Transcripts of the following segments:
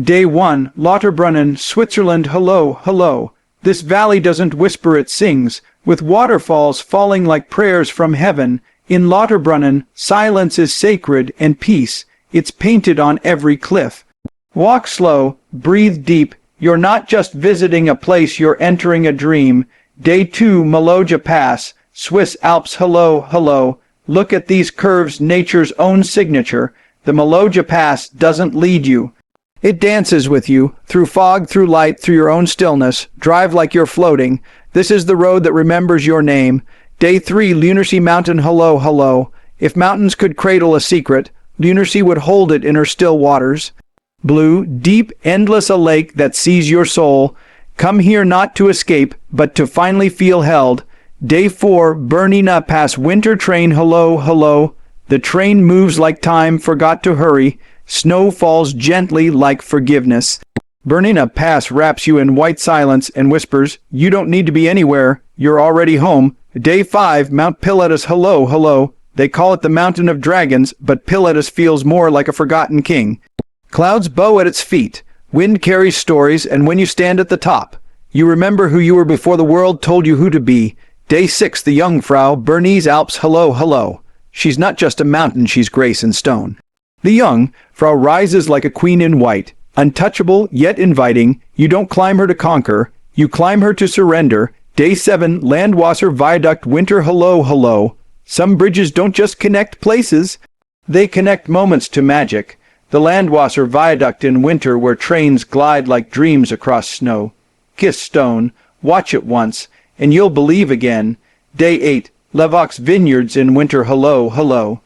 Day 1, Lauterbrunnen, Switzerland. Hello, hello. This valley doesn't whisper, it sings, with waterfalls falling like prayers from heaven. In Lauterbrunnen, silence is sacred and peace. It's painted on every cliff. Walk slow, breathe deep. You're not just visiting a place, you're entering a dream. Day 2, Maloja Pass, Swiss Alps. Hello, hello. Look at these curves, nature's own signature. The Maloja Pass doesn't lead you. It dances with you, through fog, through light, through your own stillness. Drive like you're floating. This is the road that remembers your name. Day 3, Lunersee Mountain. Hello, hello. If mountains could cradle a secret, Lunersee would hold it in her still waters. Blue, deep, endless, a lake that sees your soul. Come here not to escape, but to finally feel held. Day 4, Bernese Pass, winter train. Hello, hello. The train moves like time, forgot to hurry. Snow falls gently like forgiveness. Bernese Pass wraps you in white silence and whispers, you don't need to be anywhere, you're already home. Day 5, Mount Pilatus. Hello, hello. They call it the Mountain of Dragons, but Pilatus feels more like a forgotten king. Clouds bow at its feet. Wind carries stories, and when you stand at the top, you remember who you were before the world told you who to be. Day 6, the Jungfrau, Bernese Alps. Hello, hello. She's not just a mountain, she's grace and stone. The Jungfrau rises like a queen in white, untouchable yet inviting. You don't climb her to conquer, you climb her to surrender. Day 7, Landwasser Viaduct, winter. Hello, hello. Some bridges don't just connect places, they connect moments to magic. The Landwasser Viaduct in winter, where trains glide like dreams across snow. Kiss stone, watch it once, and you'll believe again. Day 8, Lavaux vineyards in winter. Hello, hello.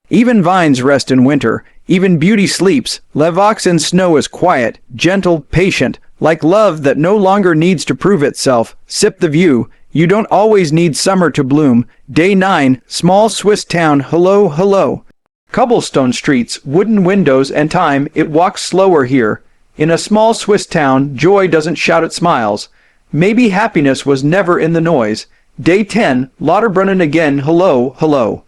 Even vines rest in winter, even beauty sleeps. Lavaux in snow is quiet, gentle, patient, like love that no longer needs to prove itself. Sip the view. You don't always need summer to bloom. Day 9, small Swiss town. Hello, hello. Cobblestone streets, wooden windows, and time, it walks slower here. In a small Swiss town, joy doesn't shout, it smiles. Maybe happiness was never in the noise. Day 10, Lauterbrunnen again. Hello, hello.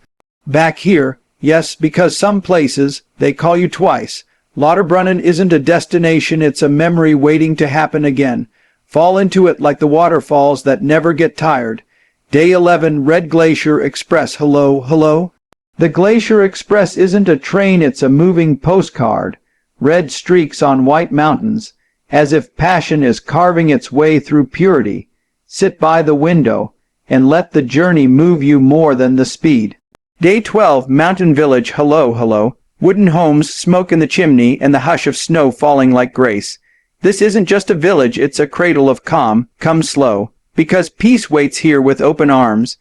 Back here, yes, because some places, they call you twice. Lauterbrunnen isn't a destination, it's a memory waiting to happen again. Fall into it like the waterfalls that never get tired. Day 11, Red Glacier Express. Hello, hello. The Glacier Express isn't a train, it's a moving postcard. Red streaks on white mountains, as if passion is carving its way through purity. Sit by the window, and let the journey move you more than the speed. Day 12, Mountain Village. Hello, hello. Wooden homes, smoke in the chimney, and the hush of snow falling like grace. This isn't just a village, it's a cradle of calm. Come slow, because peace waits here with open arms.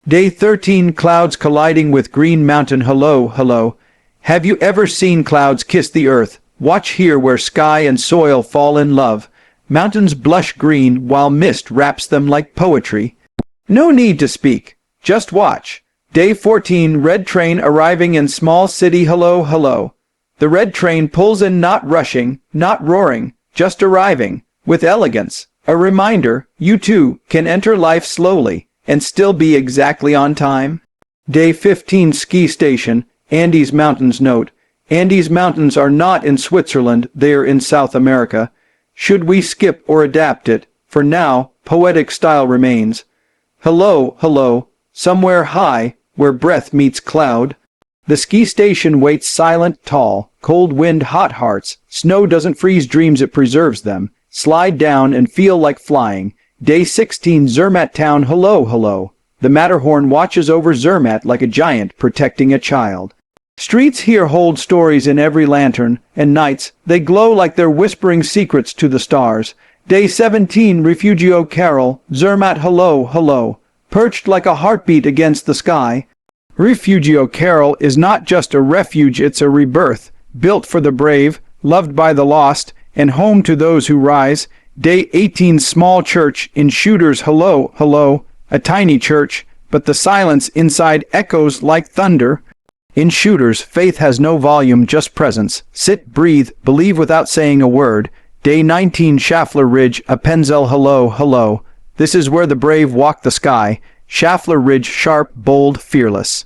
Day 13, clouds colliding with green mountain. Hello, hello. Have you ever seen clouds kiss the earth? Watch here where sky and soil fall in love. Mountains blush green while mist wraps them like poetry. No need to speak, just watch. Day 14, red train arriving in small city. Hello, hello. The red train pulls in, not rushing, not roaring, just arriving, with elegance. A reminder, you too can enter life slowly and still be exactly on time. Day 15, ski station, Andes Mountains. Note, Andes Mountains are not in Switzerland, they are in South America. Should we skip or adapt it? For now, poetic style remains. Hello, hello, somewhere high, where breath meets cloud. The ski station waits silent, tall, cold wind, hot hearts. Snow doesn't freeze dreams, it preserves them. Slide down and feel like flying. Day 16, Zermatt town. Hello, hello. The Matterhorn watches over Zermatt like a giant protecting a child. Streets here hold stories in every lantern, and nights, they glow like they're whispering secrets to the stars. Day 17, Refugio Carol, Zermatt. Hello, hello. Perched like a heartbeat against the sky. Refugio Carol is not just a refuge, it's a rebirth, built for the brave, loved by the lost, and home to those who rise. Day 18, small church in Shooters. Hello, hello. A tiny church, but the silence inside echoes like thunder. In Shooters, faith has no volume, just presence. Sit, breathe, believe without saying a word. Day 19, Schaffler Ridge, Appenzell. Hello, hello. This is where the brave walk the sky. Schaffler Ridge, sharp, bold, fearless.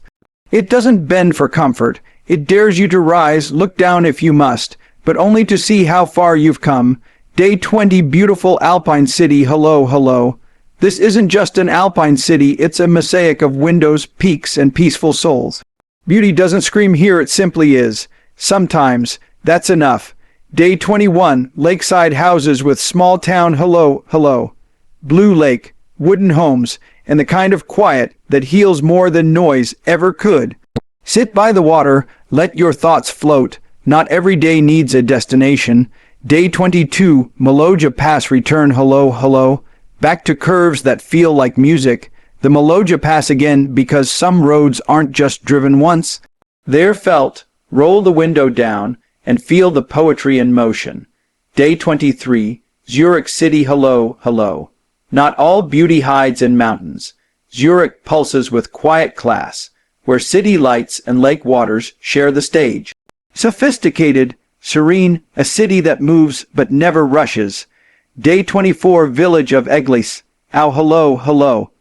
It doesn't bend for comfort. It dares you to rise, look down if you must. but only to see how far you've come. Day 20, beautiful Alpine city, hello, hello. This isn't just an Alpine city, it's a mosaic of windows, peaks, and peaceful souls. Beauty doesn't scream here, it simply is. Sometimes, that's enough. Day 21, lakeside houses with small town, hello, hello. Blue lake, wooden homes, and the kind of quiet that heals more than noise ever could. Sit by the water, let your thoughts float. Not every day needs a destination. Day 22, Maloja Pass return, hello, hello. Back to curves that feel like music. The Maloja Pass again because some roads aren't just driven once. They're felt. Roll the window down and feel the poetry in motion. Day 23, Zurich City, hello, hello. Not all beauty hides in mountains. Zurich pulses with quiet class, where city lights and lake waters share the stage. Sophisticated, serene, a city that moves but never rushes. Day 24, village of Eglis. Ow, hello, hello.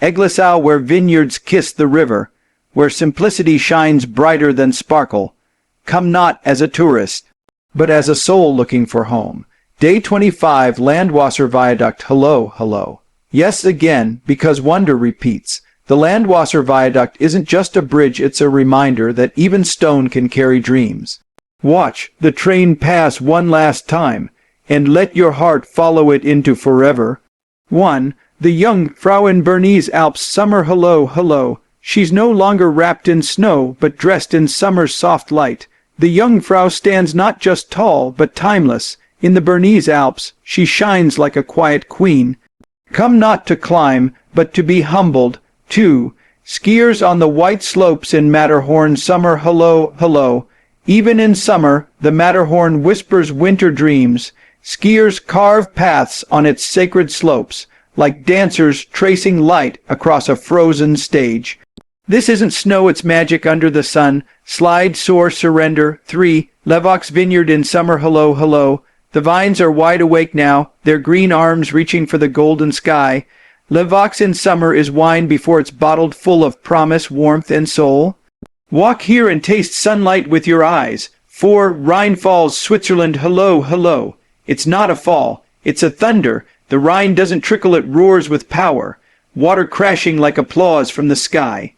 Eglisau, where vineyards kiss the river, where simplicity shines brighter than sparkle. Come not as a tourist, but as a soul looking for home. Day 25, Landwasser Viaduct, hello, hello. Yes, again, because wonder repeats. The Landwasser Viaduct isn't just a bridge, it's a reminder that even stone can carry dreams. Watch the train pass one last time, and let your heart follow it into forever. 1. The Jungfrau in Bernese Alps, summer, hello, hello. She's no longer wrapped in snow, but dressed in summer's soft light. The Jungfrau stands not just tall, but timeless. In the Bernese Alps, she shines like a quiet queen. Come not to climb, but to be humbled. 2. Skiers on the white slopes in Matterhorn, summer, hello, hello. Even in summer, the Matterhorn whispers winter dreams. Skiers carve paths on its sacred slopes, like dancers tracing light across a frozen stage. This isn't snow, it's magic under the sun. Slide, soar, surrender. 3. Lavaux vineyard in summer, hello, hello. The vines are wide awake now, their green arms reaching for the golden sky. Lavaux in summer is wine before it's bottled full of promise, warmth, and soul. Walk here and taste sunlight with your eyes. 4. Rhine Falls, Switzerland, hello, hello. It's not a fall, it's a thunder. The Rhine doesn't trickle, it roars with power. Water crashing like applause from the sky.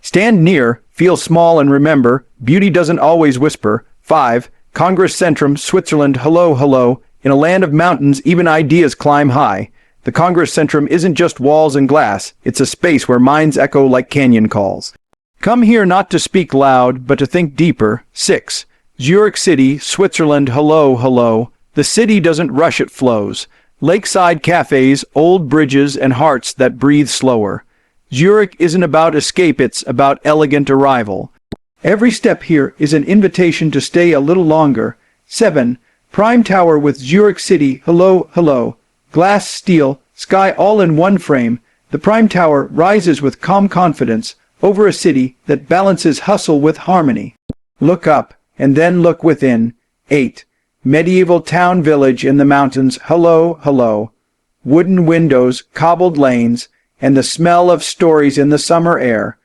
Stand near, feel small, and remember, beauty doesn't always whisper. 5. Congress Centrum, Switzerland, hello, hello. In a land of mountains, even ideas climb high. The Congress Centrum isn't just walls and glass, it's a space where minds echo like canyon calls. Come here not to speak loud, but to think deeper. 6. Zurich City, Switzerland, hello, hello. The city doesn't rush, it flows. Lakeside cafes, old bridges, and hearts that breathe slower. Zurich isn't about escape, it's about elegant arrival. Every step here is an invitation to stay a little longer. 7. Prime Tower with Zurich City, hello, hello. Glass, steel, sky all in one frame. The Prime Tower rises with calm confidence over a city that balances hustle with harmony. Look up, and then look within. 8. Medieval town village in the mountains, hello, hello. Wooden windows, cobbled lanes, and the smell of stories in the summer air.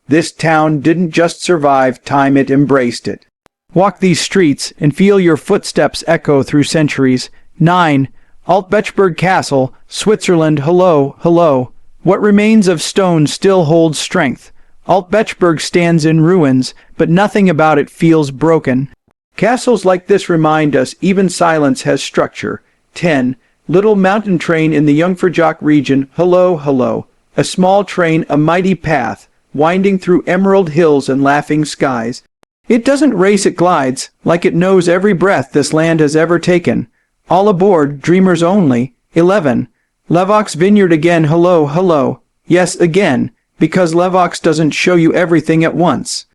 This town didn't just survive time, it embraced it. Walk these streets and feel your footsteps echo through centuries. 9. Altbechberg Castle, Switzerland, hello, hello. What remains of stone still holds strength. Altbechberg stands in ruins, but nothing about it feels broken. Castles like this remind us even silence has structure. 10. Little mountain train in the Jungfrau region, hello, hello. A small train, a mighty path, winding through emerald hills and laughing skies. It doesn't race, it glides, like it knows every breath this land has ever taken. All aboard, dreamers only. 11. Lavaux vineyard again, hello, hello. Yes, again, because Lavaux doesn't show you everything at once.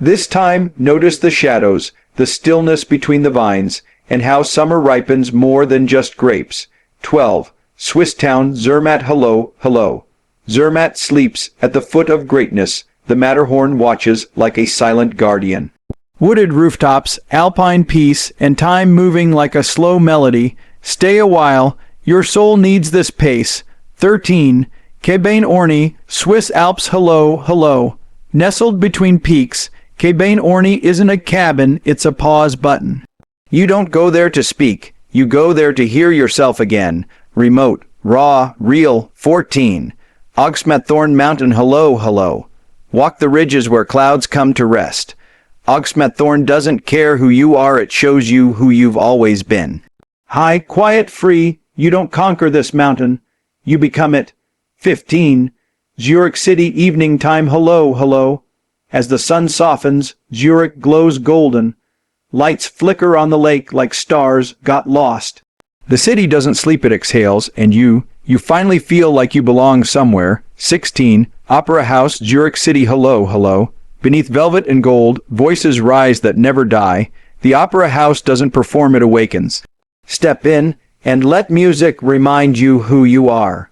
This time, notice the shadows, the stillness between the vines, and how summer ripens more than just grapes. 12. Swiss town, Zermatt, hello, hello. Zermatt sleeps at the foot of greatness. The Matterhorn watches like a silent guardian. Wooded rooftops, alpine peace, and time moving like a slow melody. Stay a while, your soul needs this pace. 13. Cabane Orny, Swiss Alps, hello, hello. Nestled between peaks, Cabane Orny isn't a cabin, it's a pause button. You don't go there to speak, you go there to hear yourself again. Remote, raw, real, 14. Augsmathorn Mountain, hello, hello. Walk the ridges where clouds come to rest. Augsmathorn doesn't care who you are, it shows you who you've always been. High, quiet, free, you don't conquer this mountain, you become it. 15. Zurich City, evening time, hello, hello. As the sun softens, Zurich glows golden. Lights flicker on the lake like stars got lost. The city doesn't sleep, it exhales, and you finally feel like you belong somewhere. 16. Opera House, Zurich City, hello, hello. Beneath velvet and gold, voices rise that never die. The opera house doesn't perform, it awakens. Step in, and let music remind you who you are.